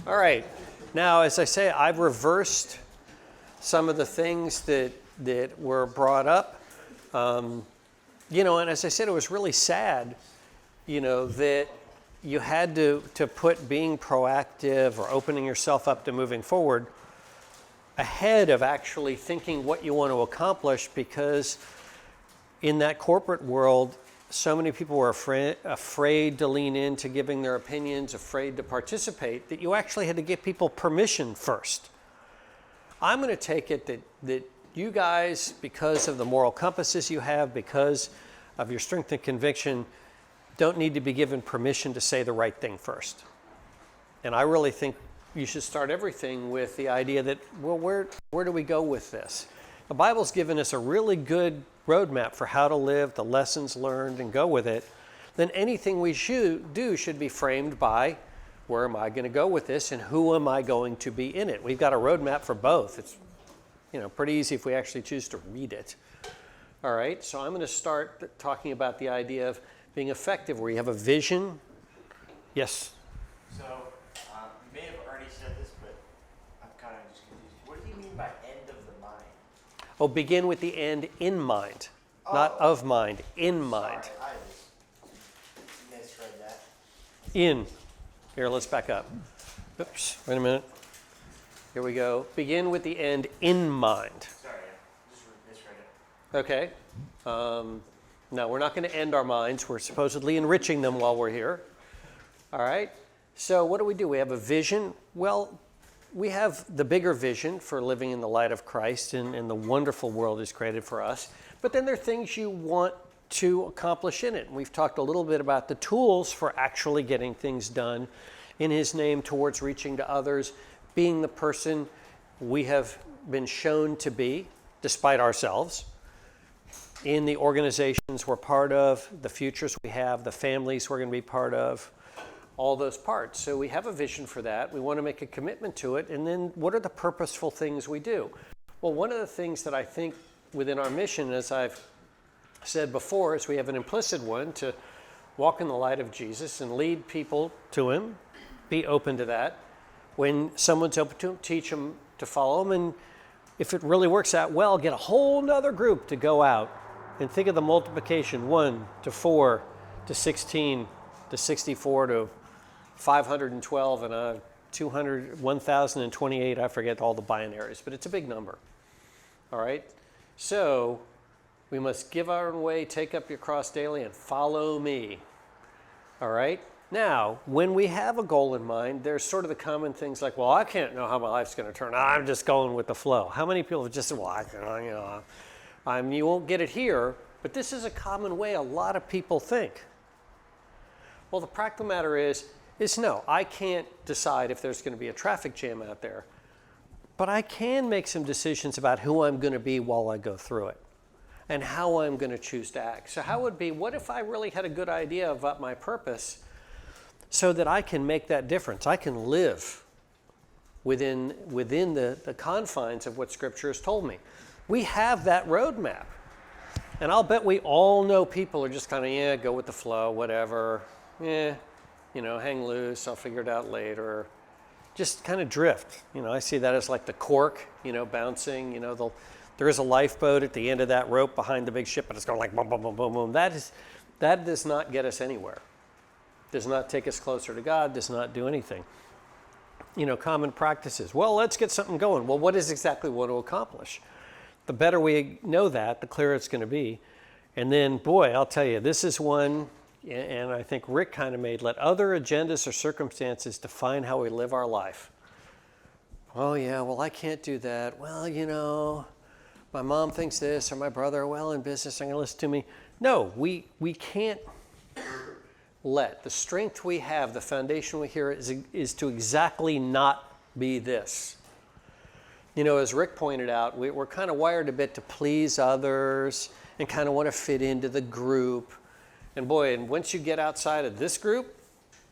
All right. Now, as I say, I've reversed some of the things that were brought up. And as I said, it was really sad, that you had to put being proactive or opening yourself up to moving forward ahead of actually thinking what you want to accomplish, because in that corporate world, so many people were afraid to lean into giving their opinions, afraid to participate, that you actually had to give people permission first. I'm going to take it that you guys, because of the moral compasses you have, because of your strength and conviction, don't need to be given permission to say the right thing first. And I really think you should start everything with the idea that, well, where do we go with this? The Bible's given us a really good roadmap for how to live, the lessons learned, and go with it. Then anything we should be framed by, where am I going to go with this, and who am I going to be in it? We've got a roadmap for both. It's pretty easy if we actually choose to read it. All right, so I'm going to start talking about the idea of being effective, where you have a vision. Yes? So, you may have already said this, but I'm kind of just confused. What do you mean by end of the mind? Oh, begin with the end in mind. Not of mind, in mind. Sorry, I misread that. In. Here, let's back up. Oops, wait a minute. Here we go. Begin with the end in mind. Sorry, I just misread it. Okay. No, we're not going to end our minds. We're supposedly enriching them while we're here. All right. So what do? We have a vision. Well, we have the bigger vision for living in the light of Christ and the wonderful world He's created for us. But then there are things you want to accomplish in it. And we've talked a little bit about the tools for actually getting things done in His name towards reaching to others, being the person we have been shown to be, despite ourselves, in the organizations we're part of, the futures we have, the families we're going to be part of, all those parts. So we have a vision for that. We want to make a commitment to it. And then what are the purposeful things we do? Well, one of the things that I think within our mission, as I've said before, is we have an implicit one to walk in the light of Jesus and lead people to Him, be open to that. When someone's open to Him, teach them to follow Him. And if it really works out well, get a whole nother group to go out and think of the multiplication, 1 to 4 to 16 to 64 to 512 and 1,028. I forget all the binaries, but it's a big number. All right? So we must give our own way, take up your cross daily, and follow me. All right? Now, when we have a goal in mind, there's sort of the common things like, well, I can't know how my life's going to turn out. I'm just going with the flow. How many people have just said, well, I can, you won't get it here, but this is a common way a lot of people think. Well, the practical matter is no, I can't decide if there's going to be a traffic jam out there, but I can make some decisions about who I'm going to be while I go through it and how I'm going to choose to act. So how would be, what if I really had a good idea about my purpose so that I can make that difference? I can live within the confines of what Scripture has told me. We have that roadmap. And I'll bet we all know people are just kind of, go with the flow, whatever. Hang loose, I'll figure it out later. Just kind of drift. I see that as like the cork, bouncing. There is a lifeboat at the end of that rope behind the big ship, but it's going like boom, boom, boom, boom, boom. That does not get us anywhere. Does not take us closer to God, does not do anything. Common practices. Well, let's get something going. Well, what is exactly we want to accomplish? The better we know that, the clearer it's going to be. And then, boy, I'll tell you, this is one, and I think Rick kind of made, let other agendas or circumstances define how we live our life. Oh, yeah, well, I can't do that. Well, my mom thinks this, or my brother, well, in business, I'm going to listen to me. No, we can't let the strength we have, the foundation we hear is to exactly not be this. As Rick pointed out, we're kind of wired a bit to please others and kind of want to fit into the group. And boy, once you get outside of this group,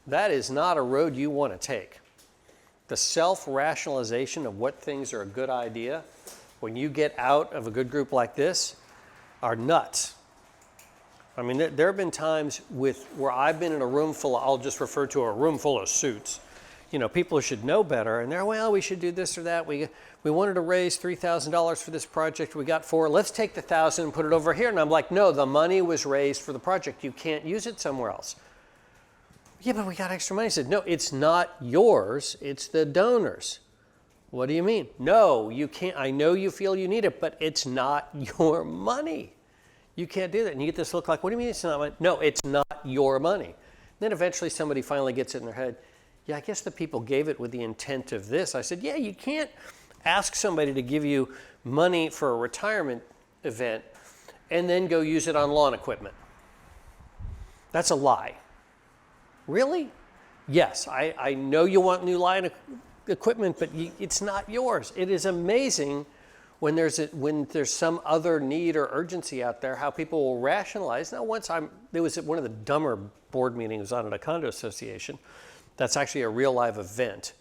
that is not a road you want to take. The self-rationalization of what things are a good idea, when you get out of a good group like this, are nuts. I mean, there have been times where I've been in a room full of, I'll just refer to a room full of suits, people who should know better, and they're, well, we should do this or that. We wanted to raise $3,000 for this project. We got 4. Let's take the 1,000 and put it over here. And I'm like, no, the money was raised for the project. You can't use it somewhere else. Yeah, but we got extra money. I said, no, it's not yours. It's the donor's. What do you mean? No, you can't. I know you feel you need it, but it's not your money. You can't do that. And you get this look like, what do you mean it's not mine? No, it's not your money. Then eventually somebody finally gets it in their head. Yeah, I guess the people gave it with the intent of this. I said, yeah, you can't ask somebody to give you money for a retirement event and then go use it on lawn equipment. That's a lie. Really? Yes, I know you want new lawn equipment, but it's not yours. It is amazing when there's some other need or urgency out there, how people will rationalize. Now, there was one of the dumber board meetings on at a condo association. That's actually a real live event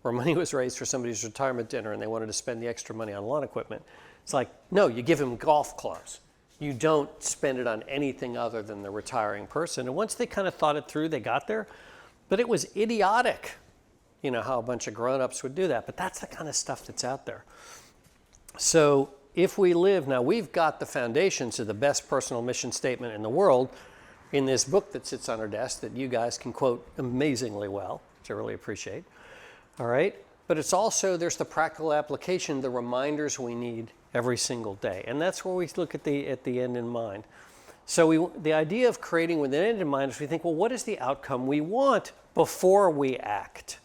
where money was raised for somebody's retirement dinner and they wanted to spend the extra money on lawn equipment. It's like, no, you give them golf clubs. You don't spend it on anything other than the retiring person. And once they kind of thought it through, they got there. But it was idiotic, how a bunch of grown-ups would do that. But that's the kind of stuff that's out there. So if we live, now we've got the foundations of the best personal mission statement in the world in this book that sits on our desk that you guys can quote amazingly well, which I really appreciate. All right? But it's also, there's the practical application, the reminders we need every single day. And that's where we look at the end in mind. So the idea of creating with an end in mind is we think, well, what is the outcome we want before we act?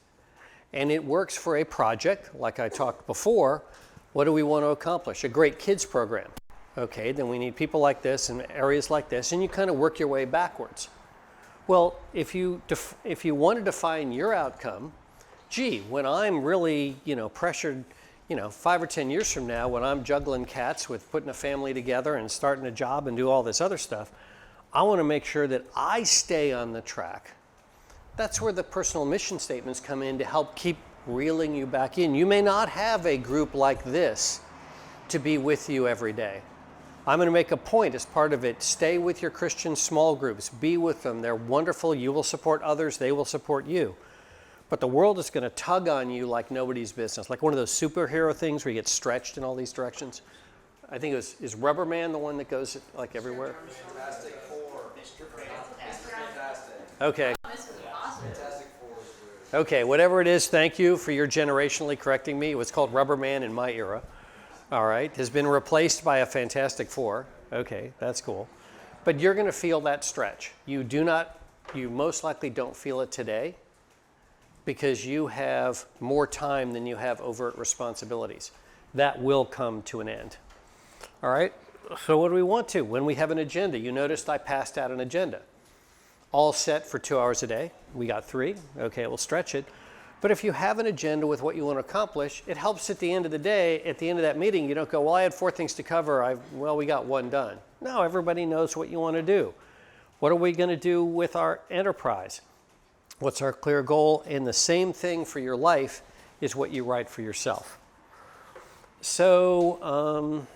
And it works for a project, like I talked before. What do we want to accomplish? A great kids program. Okay, then we need people like this and areas like this, and you kind of work your way backwards. Well, if you want to define your outcome, when I'm really, pressured, 5 or 10 years from now, when I'm juggling cats with putting a family together and starting a job and do all this other stuff, I want to make sure that I stay on the track. That's where the personal mission statements come in to help keep reeling you back in. You may not have a group like this to be with you every day. I'm going to make a point as part of it. Stay with your Christian small groups. Be with them. They're wonderful. You will support others. They will support you. But the world is going to tug on you like nobody's business, like one of those superhero things where you get stretched in all these directions. I think is Rubber Man the one that goes like everywhere? Fantastic Four. Mr. Fantastic. Okay. Fantastic Four is weird. Okay, whatever it is, thank you for your generationally correcting me. It was called Rubber Man in my era. All right, has been replaced by a Fantastic Four. Okay, that's cool. But you're going to feel that stretch. You most likely don't feel it today because you have more time than you have overt responsibilities. That will come to an end. All right, so what do we want to? When we have an agenda, you noticed I passed out an agenda. All set for 2 hours a day. We got 3. Okay, we'll stretch it. But if you have an agenda with what you want to accomplish, it helps at the end of the day, at the end of that meeting, you don't go, well, I had 4 things to cover. We got 1 done. No, everybody knows what you want to do. What are we going to do with our enterprise? What's our clear goal? And the same thing for your life is what you write for yourself. So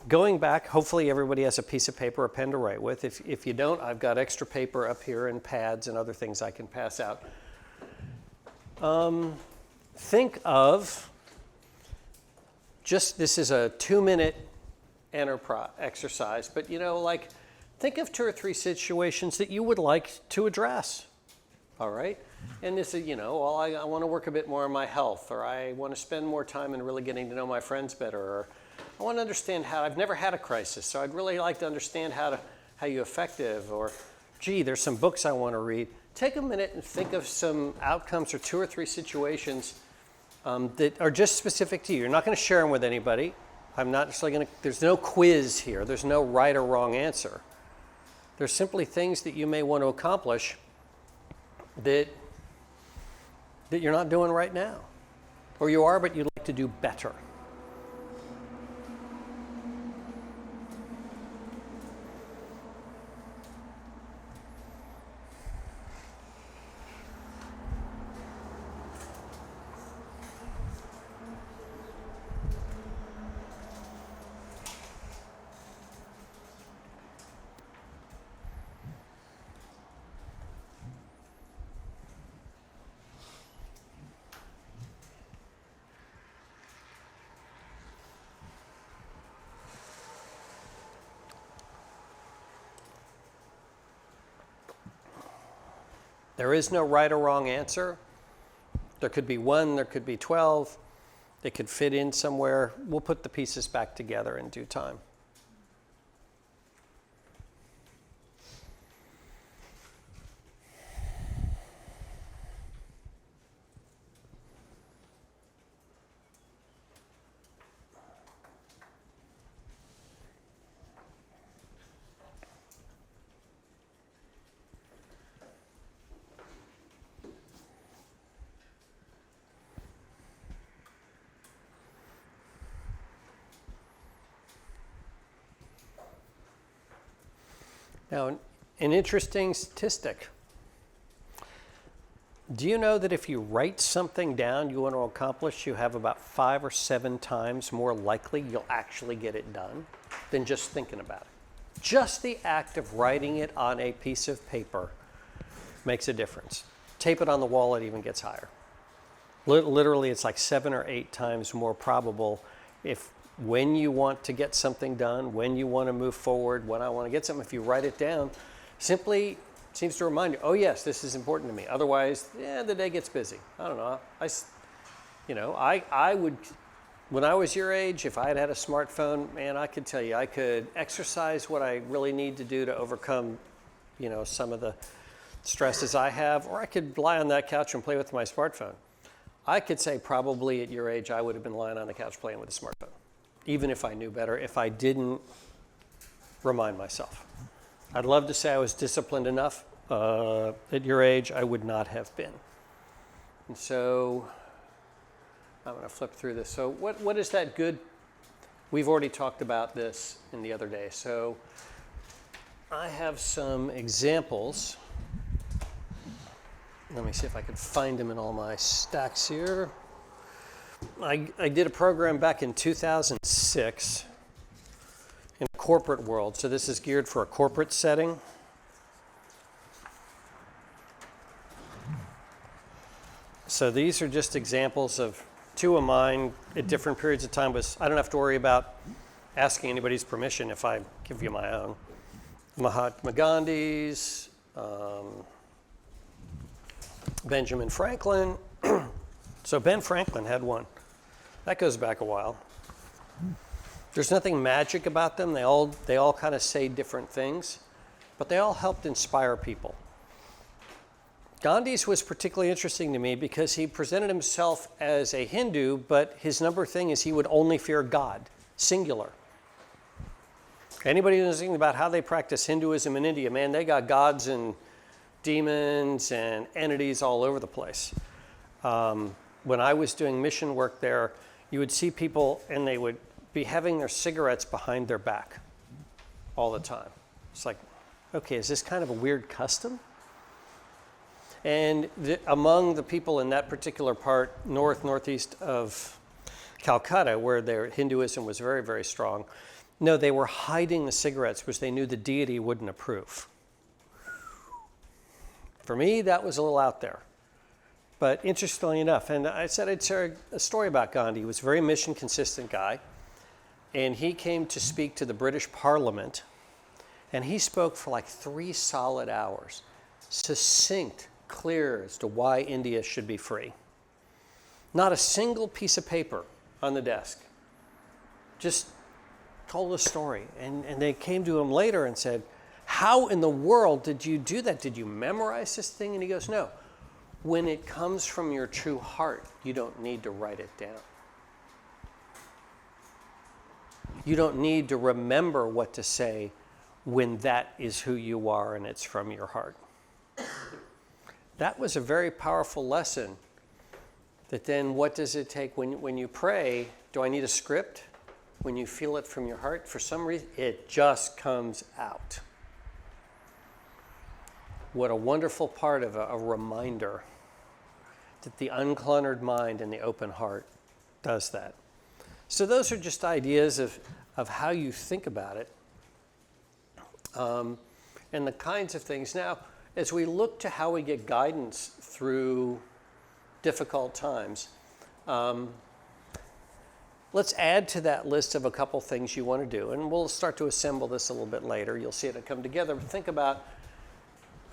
going back, hopefully everybody has a piece of paper, a pen to write with. If you don't, I've got extra paper up here and pads and other things I can pass out. Think of this is a 2-minute enterprise exercise, but think of 2 or 3 situations that you would like to address. All right? And this is, well, I want to work a bit more on my health, or I want to spend more time in really getting to know my friends better, or I want to understand I've never had a crisis, so I'd really like to understand how you're effective, or there's some books I want to read. Take a minute and think of some outcomes or 2 or 3 situations that are just specific to you. You're not going to share them with anybody. I'm not necessarily going to, there's no quiz here. There's no right or wrong answer. There's simply things that you may want to accomplish that you're not doing right now. Or you are, but you'd like to do better. There is no right or wrong answer. There could be 1, there could be 12. They could fit in somewhere. We'll put the pieces back together in due time. Now, an interesting statistic. Do you know that if you write something down you want to accomplish, you have about 5 or 7 times more likely you'll actually get it done than just thinking about it? Just the act of writing it on a piece of paper makes a difference. Tape it on the wall, it even gets higher. Literally, it's like 7 or 8 times more probable when you want to get something done, when you want to move forward, when I want to get something, if you write it down, simply seems to remind you, oh yes, this is important to me. Otherwise, the day gets busy. I don't know. I would, when I was your age, if I had had a smartphone, man, I could tell you, I could exercise what I really need to do to overcome, some of the stresses I have, or I could lie on that couch and play with my smartphone. I could say probably at your age, I would have been lying on the couch playing with a smartphone, even if I knew better, if I didn't remind myself. I'd love to say I was disciplined enough. At your age, I would not have been. And so I'm going to flip through this. So what is that good? We've already talked about this in the other day. So I have some examples. Let me see if I can find them in all my stacks here. I did a program back in 2006 in a corporate world. So this is geared for a corporate setting. So these are just examples of 2 of mine at different periods of time. I don't have to worry about asking anybody's permission if I give you my own. Mahatma Gandhi's, Benjamin Franklin. So Ben Franklin had one. That goes back a while. There's nothing magic about them. They all kind of say different things, but they all helped inspire people. Gandhi's was particularly interesting to me because he presented himself as a Hindu, but his number thing is he would only fear God, singular. Anybody who knows anything about how they practice Hinduism in India, man, they got gods and demons and entities all over the place. When I was doing mission work there, you would see people and they would be having their cigarettes behind their back all the time. It's like, okay, is this kind of a weird custom? And among the people in that particular part, northeast of Calcutta, where their Hinduism was very, very strong, no, they were hiding the cigarettes because they knew the deity wouldn't approve. For me, that was a little out there. But interestingly enough, and I said I'd share a story about Gandhi. He was a very mission-consistent guy. And he came to speak to the British Parliament. And he spoke for like 3 solid hours. Succinct, clear as to why India should be free. Not a single piece of paper on the desk. Just told a story. And they came to him later and said, how in the world did you do that? Did you memorize this thing? And he goes, no. When it comes from your true heart, you don't need to write it down. You don't need to remember what to say when that is who you are and it's from your heart. That was a very powerful lesson. That then what does it take when you pray? Do I need a script? When you feel it from your heart, for some reason, it just comes out. What a wonderful part of a reminder that the uncluttered mind and the open heart does that. So those are just ideas of how you think about it and the kinds of things. Now, as we look to how we get guidance through difficult times, let's add to that list of a couple things you want to do. And we'll start to assemble this a little bit later. You'll see it come together. But think about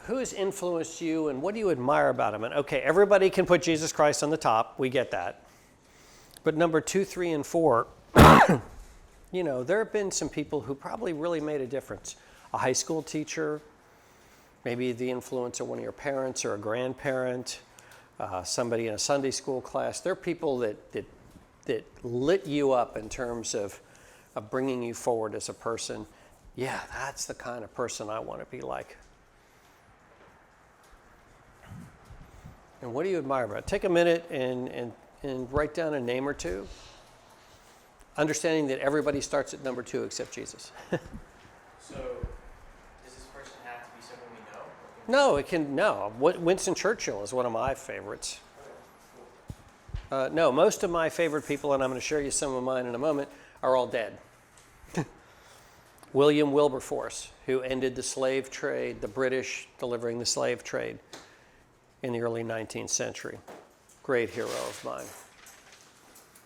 who has influenced you and what do you admire about him? And okay, everybody can put Jesus Christ on the top. We get that. But number 2, 3, and 4, you know, there have been some people who probably really made a difference. A high school teacher, maybe the influence of one of your parents or a grandparent, somebody in a Sunday school class. There are people that lit you up in terms of bringing you forward as a person. Yeah, that's the kind of person I want to be like. And what do you admire about it? Take a minute and write down a name or two, understanding that everybody starts at number 2 except Jesus. So, does this person have to be someone we know? No, it can, no. Winston Churchill is one of my favorites. No, most of my favorite people, and I'm going to show you some of mine in a moment, are all dead. William Wilberforce, who ended the slave trade, the British delivering the slave trade in the early 19th century. Great hero of mine.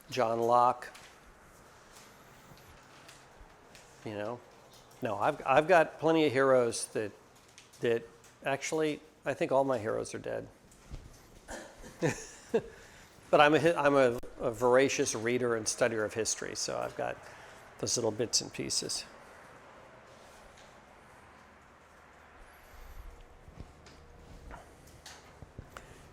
John Locke. You know, no, I've got plenty of heroes that actually, I think all my heroes are dead. But I'm a voracious reader and studier of history, so I've got those little bits and pieces.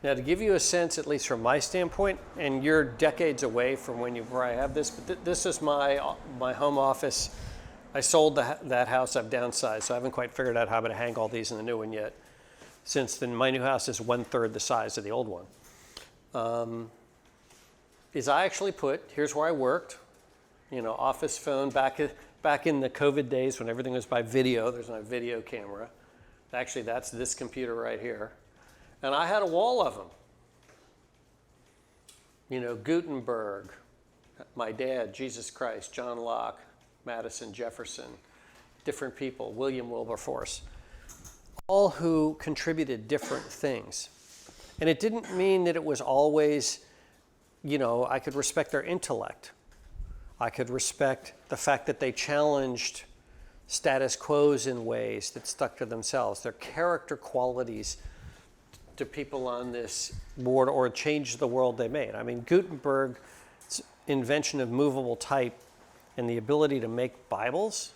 Now, to give you a sense, at least from my standpoint, and you're decades away from where I have this, but this is my home office. I sold that house. I've downsized, so I haven't quite figured out how I'm going to hang all these in the new one yet, since my new house is 1/3 the size of the old one. Is I actually put, here's where I worked, you know, office phone, back in the COVID days when everything was by video. There's no video camera. Actually, that's this computer right here. And I had a wall of them. You know, Gutenberg, my dad, Jesus Christ, John Locke, Madison, Jefferson, different people, William Wilberforce, all who contributed different things. And it didn't mean that it was always, you know, I could respect their intellect. I could respect the fact that they challenged status quos in ways that stuck to themselves, their character qualities to people on this board, or changed the world they made. I mean, Gutenberg's invention of movable type and the ability to make Bibles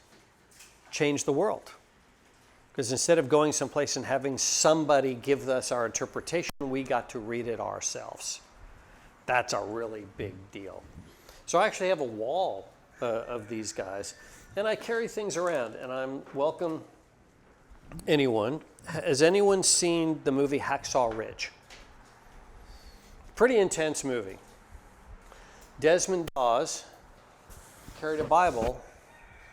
changed the world. Because instead of going someplace and having somebody give us our interpretation, we got to read it ourselves. That's a really big deal. So I actually have a wall of these guys, and I carry things around, and I'm welcome anyone. Has anyone seen the movie Hacksaw Ridge? Pretty intense movie. Desmond Dawes carried a Bible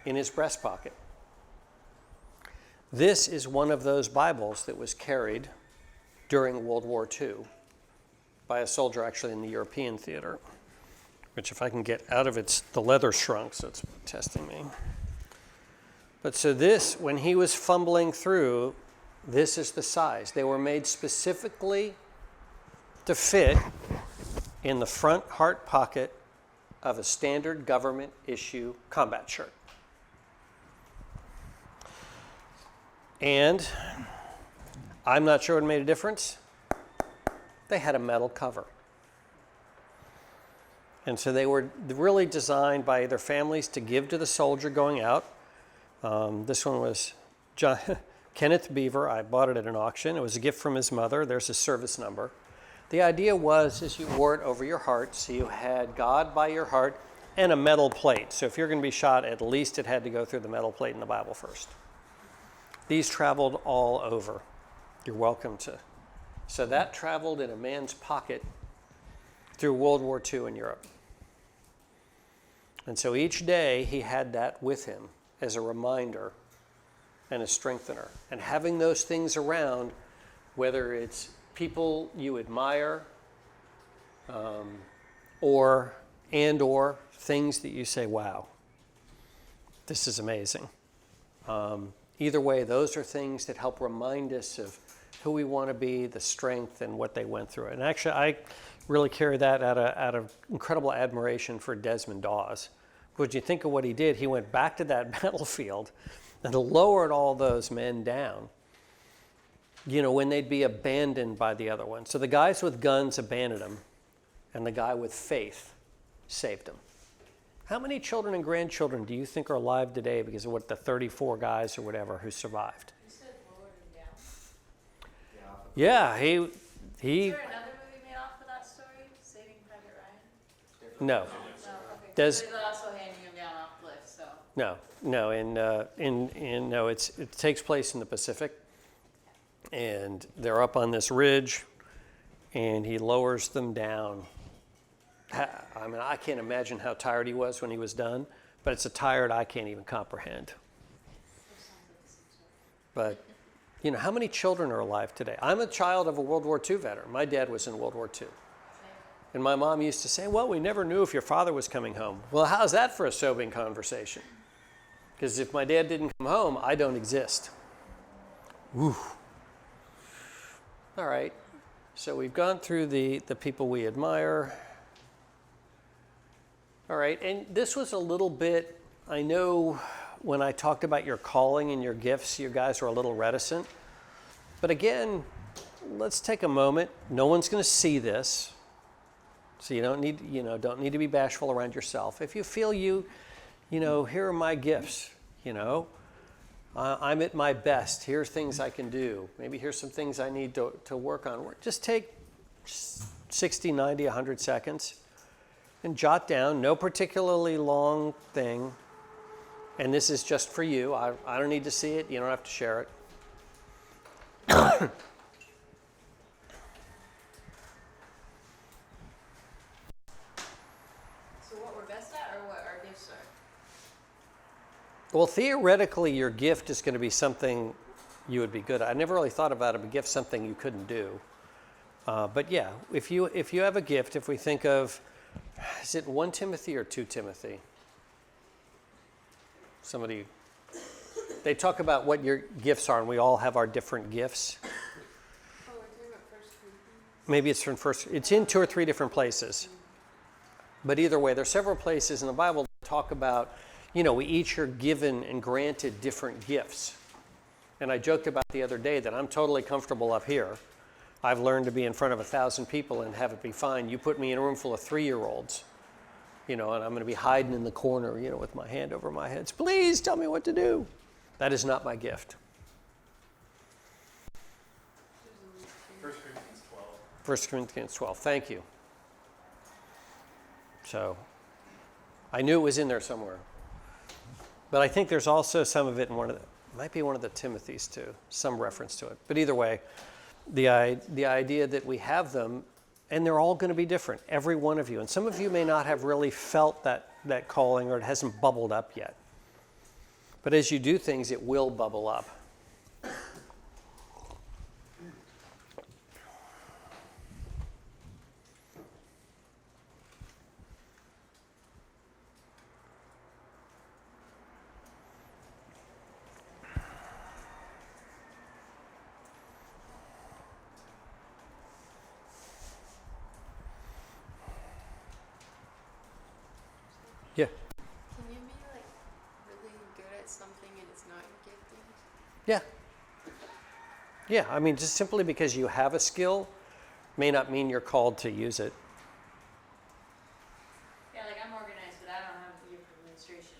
in his breast pocket. This is one of those Bibles that was carried during World War II by a soldier actually in the European theater, which if I can get out of it, the leather shrunk, so it's testing me. But so this, when he was fumbling through, this is the size. They were made specifically to fit in the front heart pocket of a standard government issue combat shirt. And I'm not sure what made a difference. They had a metal cover. And so they were really designed by their families to give to the soldier going out. This one was Kenneth Beaver. I bought it at an auction. It was a gift from his mother. There's his service number. The idea was you wore it over your heart, so you had God by your heart and a metal plate. So if you're going to be shot, at least it had to go through the metal plate in the Bible first. These traveled all over. You're welcome to. So that traveled in a man's pocket through World War II in Europe. And so each day he had that with him as a reminder and a strengthener. And having those things around, whether it's people you admire or things that you say, wow, this is amazing. Either way, those are things that help remind us of who we want to be, the strength, and what they went through. And actually, I really carry that out of incredible admiration for Desmond Dawes. When you think of what he did, he went back to that battlefield and lowered all those men down when they'd be abandoned by the other one. So the guys with guns abandoned them, and the guy with faith saved them. How many children and grandchildren do you think are alive today because of what the 34 guys or whatever who survived? You said lowered him down. Yeah, he Is there another movie made off of that story? Saving Private Ryan? no. No, okay. Does- So they're also handing him down off cliff, so. No, it takes place in the Pacific, and they're up on this ridge, and he lowers them down. I mean, I can't imagine how tired he was when he was done, but it's a tired I can't even comprehend. But, how many children are alive today? I'm a child of a World War II veteran. My dad was in World War II. And my mom used to say, well, we never knew if your father was coming home. Well, how's that for a sobering conversation? Because if my dad didn't come home, I don't exist. Woo. All right. So we've gone through the people we admire. All right. And this was a little bit, I know when I talked about your calling and your gifts, you guys were a little reticent. But again, let's take a moment. No one's going to see this. So you don't need to be bashful around yourself. If you feel here are my gifts, I'm at my best. Here's things I can do. Maybe here's some things I need to work on. Just take 60, 90, 100 seconds and jot down, no particularly long thing. And this is just for you. I don't need to see it. You don't have to share it. Well, theoretically, your gift is going to be something you would be good at. I never really thought about a gift, something you couldn't do. But yeah, if you have a gift, if we think of, is it 1 Timothy or 2 Timothy? They talk about what your gifts are, and we all have our different gifts. Oh, we're talking about 1 Corinthians? Maybe it's from it's in 2 or 3 different places. But either way, there's several places in the Bible that talk about, we each are given and granted different gifts. And I joked about the other day that I'm totally comfortable up here. I've learned to be in front of 1,000 people and have it be fine. You put me in a room full of 3-year-olds, and I'm going to be hiding in the corner, with my hand over my head. Please tell me what to do. That is not my gift. 1 Corinthians 12. 1 Corinthians 12. Thank you. So, I knew it was in there somewhere. But I think there's also some of it in might be one of the Timothys too, some reference to it. But either way, the idea that we have them, and they're all going to be different, every one of you. And some of you may not have really felt that calling, or it hasn't bubbled up yet. But as you do things, it will bubble up. Yeah. Can you be really good at something and it's not your gifting? Yeah. Yeah, I mean, just simply because you have a skill may not mean you're called to use it. Yeah, I'm organized, but I don't have the gift of administration.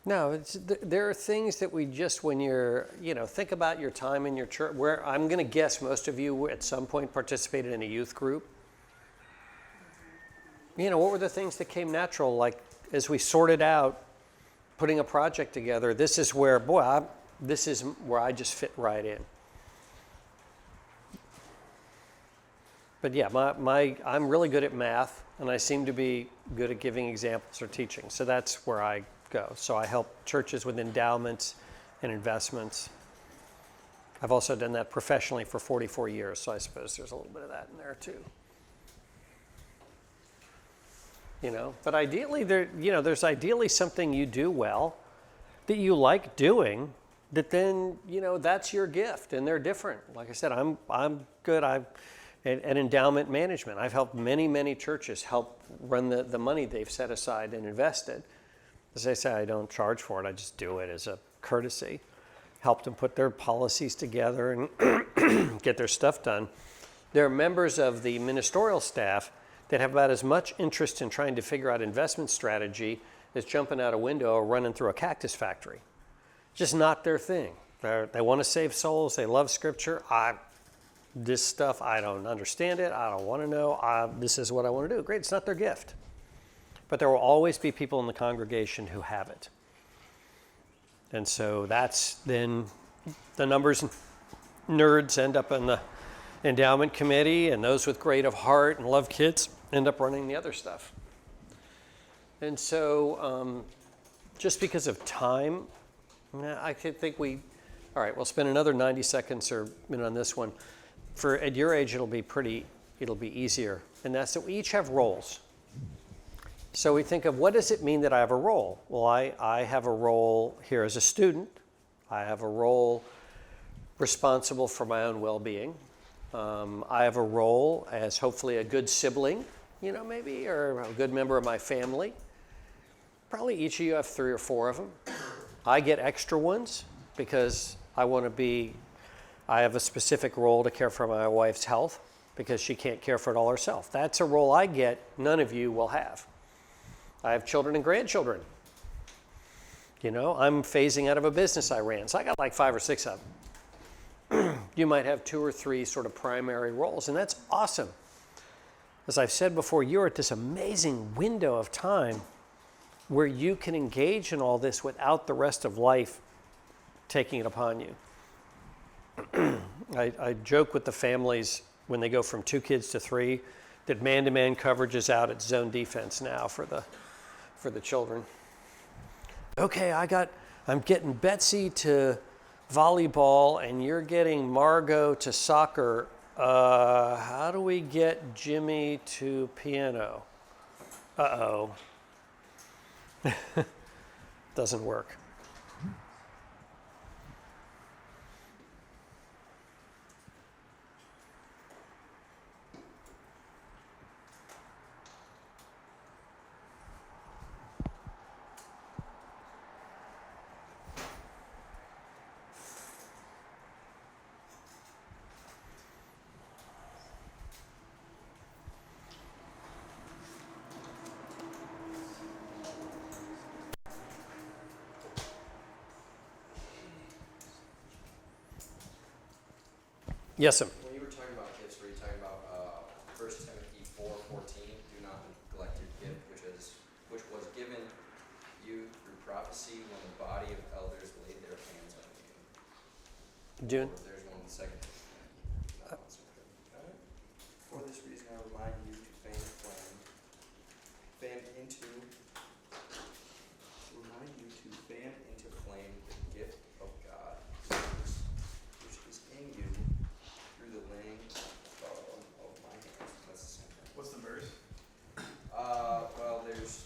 No, there are things that we just, when you're, think about your time in your church, where I'm going to guess most of you at some point participated in a youth group. What were the things that came natural? Like, as we sorted out putting a project together, this is where I just fit right in. But yeah, I'm really good at math, and I seem to be good at giving examples or teaching. So that's where I go. So I help churches with endowments and investments. I've also done that professionally for 44 years, so I suppose there's a little bit of that in there too. But ideally, there's ideally something you do well that you like doing, that then, that's your gift, and they're different. Like I said, I'm good at endowment management. I've helped many churches help run the money they've set aside and invested. As I say, I don't charge for it. I just do it as a courtesy. helped them put their policies together and get their stuff done. There are members of the ministerial staff that have about as much interest in trying to figure out investment strategy as jumping out a window or running through a cactus factory. Just not their thing. They want to save souls. They love Scripture. This stuff, I don't understand it. I don't want to know. This is what I want to do. Great, it's not their gift. But there will always be people in the congregation who have it. And so that's then the numbers nerds end up in the endowment committee, and those with great of heart and love kids end up running the other stuff. And so just because of time, I think all right, we'll spend another 90 seconds or a minute on this one. At your age, it'll be easier. And that's that we each have roles. So we think of, what does it mean that I have a role? Well, I have a role here as a student. I have a role responsible for my own well-being. I have a role as hopefully a good sibling, maybe, or a good member of my family. Probably each of you have 3 or 4 of them. I get extra ones because I have a specific role to care for my wife's health because she can't care for it all herself. That's a role I get, none of you will have. I have children and grandchildren. I'm phasing out of a business I ran, so I got like 5 or 6 of them. You might have 2 or 3 sort of primary roles, and that's awesome. As I've said before, you're at this amazing window of time where you can engage in all this without the rest of life taking it upon you. I joke with the families when they go from 2 kids to 3 that man-to-man coverage is out at zone defense now for the children. Okay, I'm getting Betsy to volleyball and you're getting Margot to soccer. How do we get Jimmy to piano? Uh-oh. Doesn't work. Yes, sir. When you were talking about gifts, were you talking about 1 Timothy 4:14? Do not neglect your gift, which was given you through prophecy when the body of elders laid their hands on you. June? Or there's one second. For this reason, I remind you to fan into flame the gift of God, which is in you through the laying of my hands. That's the same thing. What's the verse? Well, there's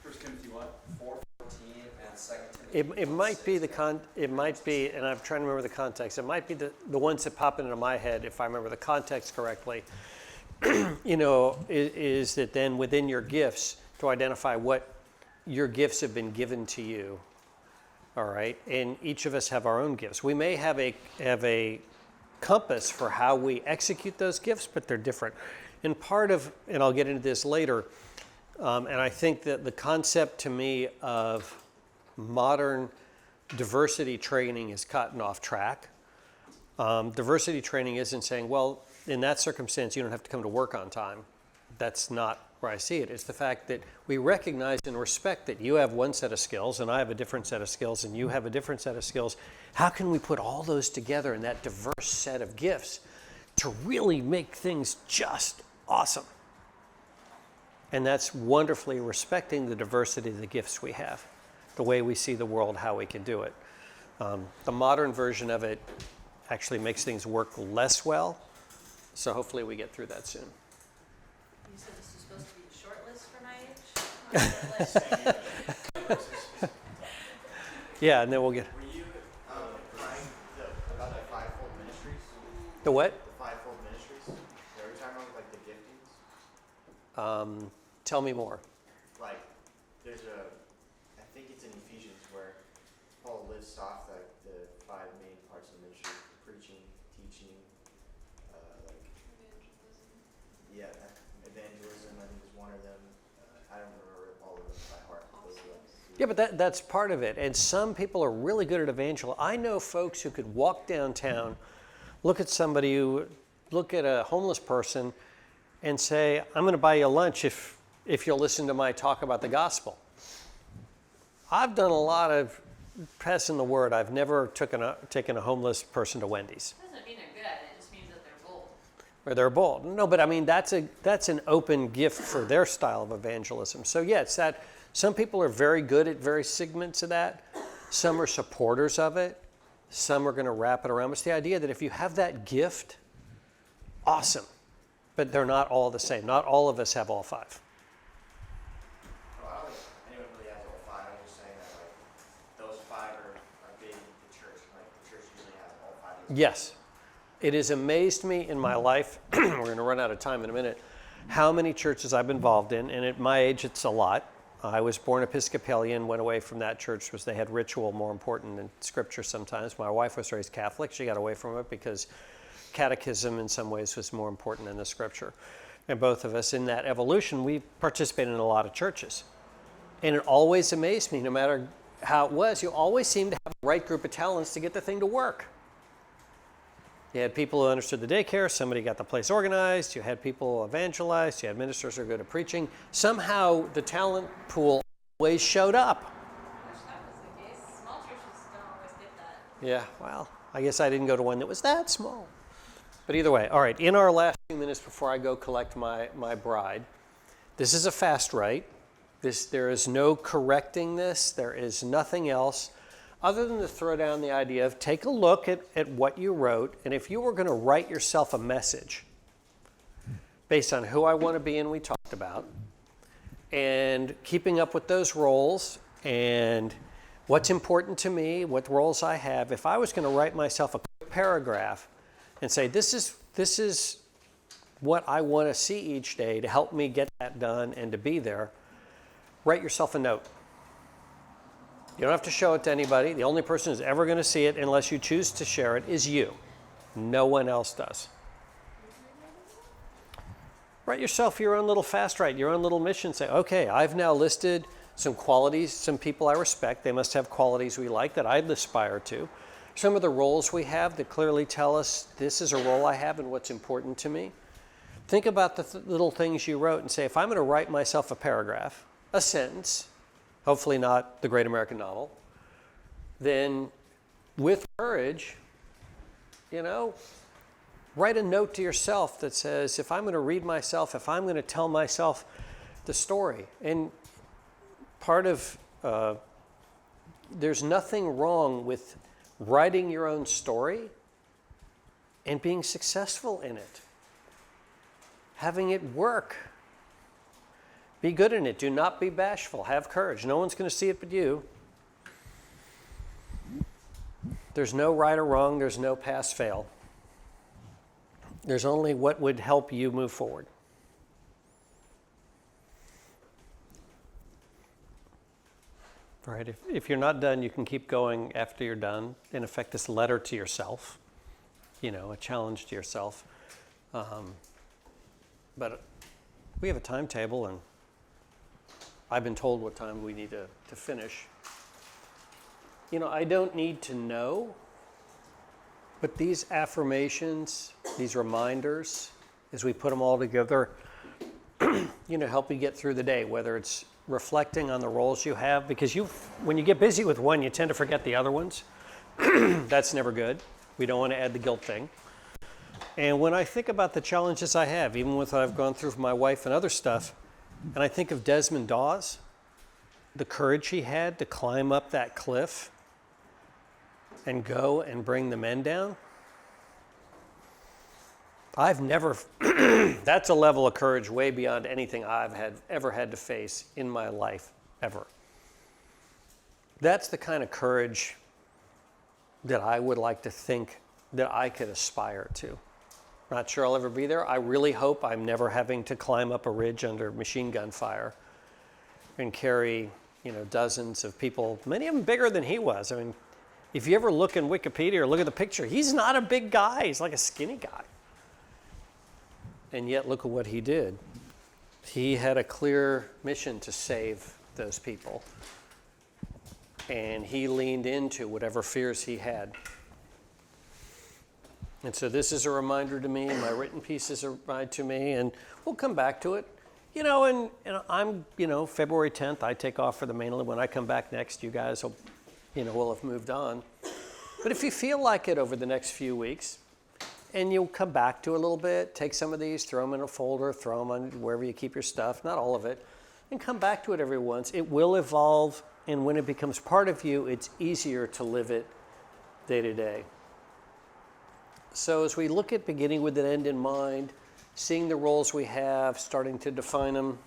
1 Timothy what? 4:14 and 2 Timothy. It might be it might be, and I'm trying to remember the context. It might be the ones that pop into my head, if I remember the context correctly. Is that then within your gifts to identify what your gifts have been given to you. All right, and each of us have our own gifts. We may have a compass for how we execute those gifts, but they're different. And and I'll get into this later. And I think that the concept to me of modern diversity training is gotten off track. Diversity training isn't saying, well, in that circumstance, you don't have to come to work on time. That's not where I see it. It's the fact that we recognize and respect that you have one set of skills and I have a different set of skills and you have a different set of skills. How can we put all those together in that diverse set of gifts to really make things just awesome? And that's wonderfully respecting the diversity of the gifts we have, the way we see the world, how we can do it. The modern version of it actually makes things work less well. So hopefully we get through that soon. You said this was supposed to be a short list for my age? Yeah, and then we'll get Were you trying about the fivefold ministries? the what? The fivefold ministries? Are we talking about like the giftings? Tell me more. Like, I think it's in Ephesians where Paul lists off the five main parts of ministry: preaching, teaching, like evangelism. I think is one of them. I don't remember all of them by heart. Those are like Yeah, but that's part of it. And some people are really good at evangelism. I know folks who could walk downtown, look at a homeless person and say, I'm going to buy you lunch if you'll listen to my talk about the gospel. I've done a lot of passing the word. I've never taken a homeless person to Wendy's. Doesn't mean they're good, it just means that they're bold. Or they're bold. No, but I mean, that's an open gift for their style of evangelism. So yeah, it's that some people are very good at various segments of that. Some are supporters of it. Some are going to wrap it around. It's the idea that if you have that gift, awesome. But they're not all the same. Not all of us have all five. Well, I don't think anyone really has all five. I'm just saying that like those five are big in the church. Like the church usually has all five. Yes. It has amazed me in my life, we're going to run out of time in a minute, how many churches I've been involved in, and at my age it's a lot. I was born Episcopalian, went away from that church because they had ritual more important than scripture sometimes. My wife was raised Catholic. She got away from it because catechism in some ways was more important than the scripture. And both of us in that evolution, we participated in a lot of churches. And it always amazed me, no matter how it was, you always seemed to have the right group of talents to get the thing to work. You had people who understood the daycare, somebody got the place organized, you had people who evangelized, you had ministers who were good at preaching. Somehow the talent pool always showed up. I wish that was the case. Small churches don't always get that. Yeah, well, I guess I didn't go to one that was that small. But either way, all right, in our last few minutes before I go collect my bride, this is a fast rite. There is no correcting this. There is nothing else other than to throw down the idea of take a look at what you wrote, and if you were going to write yourself a message based on who I want to be and we talked about, and keeping up with those roles and what's important to me, what roles I have, if I was going to write myself a quick paragraph and say this is what I want to see each day to help me get that done and to be there, write yourself a note. You don't have to show it to anybody. The only person who's ever going to see it, unless you choose to share it, is you. No one else does. Write yourself your own little fast write, your own little mission. Say, okay, I've now listed some qualities, some people I respect. They must have qualities we like that I'd aspire to. Some of the roles we have that clearly tell us this is a role I have and what's important to me. Think about the little things you wrote and say, if I'm going to write myself a paragraph, a sentence, hopefully not the great American novel, then with courage, write a note to yourself that says, if I'm going to read myself, if I'm going to tell myself the story. And part of, there's nothing wrong with writing your own story and being successful in it. Having it work. Be good in it. Do not be bashful. Have courage. No one's going to see it but you. There's no right or wrong. There's no pass-fail. There's only what would help you move forward. All right. If you're not done, you can keep going after you're done. In effect, this letter to yourself, a challenge to yourself. But we have a timetable, and I've been told what time we need to finish. I don't need to know, but these affirmations, these reminders, as we put them all together, help you get through the day, whether it's reflecting on the roles you have, because when you get busy with one, you tend to forget the other ones. That's never good. We don't want to add the guilt thing. And when I think about the challenges I have, even with what I've gone through for my wife and other stuff, and I think of Desmond Dawes, the courage he had to climb up that cliff and go and bring the men down. I've never, that's a level of courage way beyond anything I've ever had to face in my life, ever. That's the kind of courage that I would like to think that I could aspire to. Not sure I'll ever be there. I really hope I'm never having to climb up a ridge under machine gun fire and carry, dozens of people, many of them bigger than he was. I mean, If you ever look in Wikipedia or look at the picture, he's not a big guy. He's like a skinny guy. And yet, look at what he did. He had a clear mission to save those people. And he leaned into whatever fears he had. And so this is a reminder to me, my written piece is a reminder to me, and we'll come back to it. You know, and I'm, February 10th, I take off for the mainland. When I come back next, you guys will, will have moved on. But if you feel like it over the next few weeks, and you'll come back to it a little bit, take some of these, throw them in a folder, throw them on wherever you keep your stuff, not all of it, and come back to it every once. It will evolve, and when it becomes part of you, it's easier to live it day to day. So as we look at beginning with an end in mind, seeing the roles we have, starting to define them,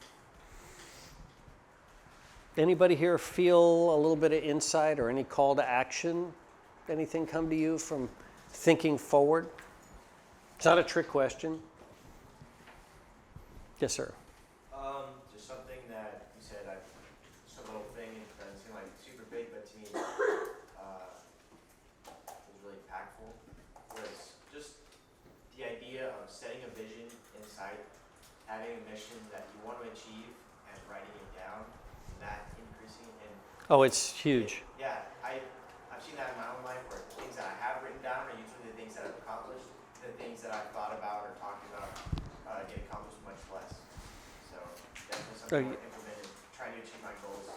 anybody here feel a little bit of insight or any call to action? Anything come to you from thinking forward? It's not a trick question. Yes, sir. Just something that you said, just a little thing, it doesn't seem like super big, but to me, it was really impactful, was just the idea of setting a vision inside, having a mission that you want to achieve, and writing it down, and that increasing, and Oh, it's huge. yeah, I've seen that in my own life, where things that I have written down are usually the things that I've accomplished, the things that I've thought about or talked about get accomplished much less. So definitely something I want to implement in trying to achieve my goals.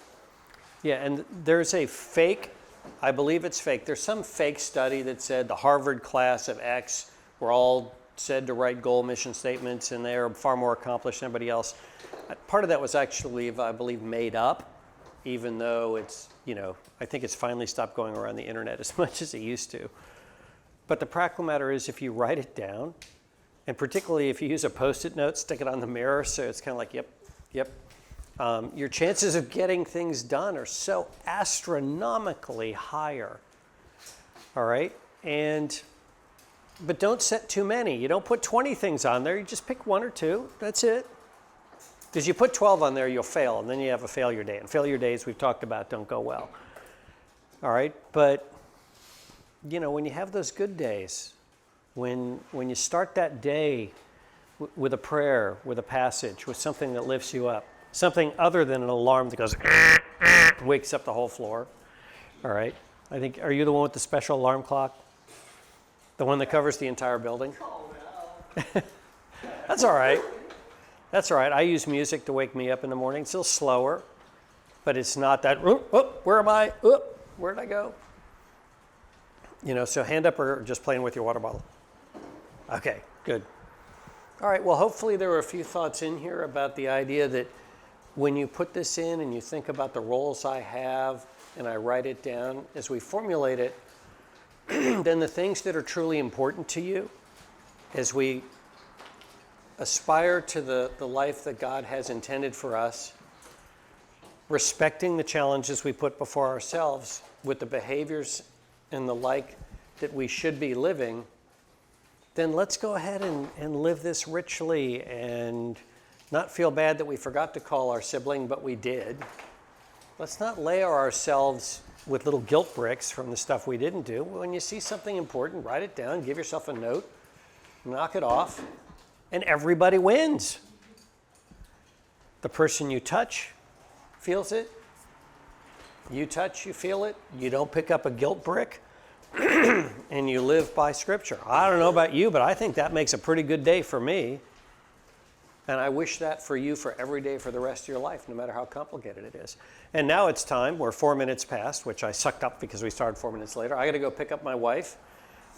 Yeah, and there's a fake, I believe it's fake, there's some fake study that said the Harvard class of X were all said to write goal mission statements and they're far more accomplished than anybody else. Part of that was actually, I believe, made up, even though it's, I think it's finally stopped going around the internet as much as it used to. But the practical matter is if you write it down, and particularly if you use a Post-it note, stick it on the mirror, so it's kind of like, yep. Your chances of getting things done are so astronomically higher. All right? But don't set too many. You don't put 20 things on there. You just pick one or two. That's it. Because you put 12 on there, you'll fail, and then you have a failure day. And failure days, we've talked about, don't go well. All right? But, when you have those good days, when you start that day with a prayer, with a passage, with something that lifts you up, something other than an alarm that goes, wakes up the whole floor. All right? Are you the one with the special alarm clock? The one that covers the entire building? Oh, no. That's all right. That's all right. I use music to wake me up in the morning. It's a little slower, but it's not that, where am I? Where did I go? So hand up or just playing with your water bottle? Okay, good. All right, well, hopefully there were a few thoughts in here about the idea that when you put this in and you think about the roles I have and I write it down, as we formulate it, then the things that are truly important to you, as we aspire to the life that God has intended for us, respecting the challenges we put before ourselves with the behaviors and the like that we should be living, then let's go ahead and live this richly and not feel bad that we forgot to call our sibling, but we did. Let's not layer ourselves with little guilt bricks from the stuff we didn't do. When you see something important, write it down, give yourself a note, knock it off, and everybody wins. The person you touch feels it. You touch, you feel it. You don't pick up a guilt brick, and you live by Scripture. I don't know about you, but I think that makes a pretty good day for me. And I wish that for you for every day for the rest of your life, no matter how complicated it is. And now it's time. We're 4 minutes past, which I sucked up because we started 4 minutes later. I got to go pick up my wife.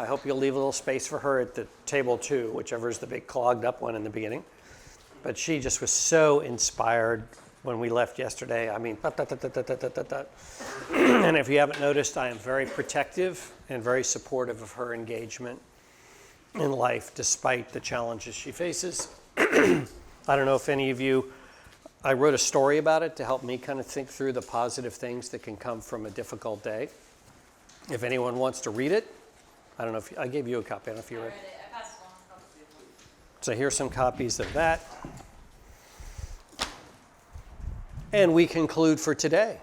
I hope you'll leave a little space for her at the table too, whichever is the big clogged up one in the beginning. But she just was so inspired when we left yesterday. I mean, and if you haven't noticed, I am very protective and very supportive of her engagement in life, despite the challenges she faces. I don't know if any of you, I wrote a story about it to help me kind of think through the positive things that can come from a difficult day. If anyone wants to read it, I don't know if I gave you a copy. I don't know if you read it. I passed along a couple. So here's some copies of that. And we conclude for today.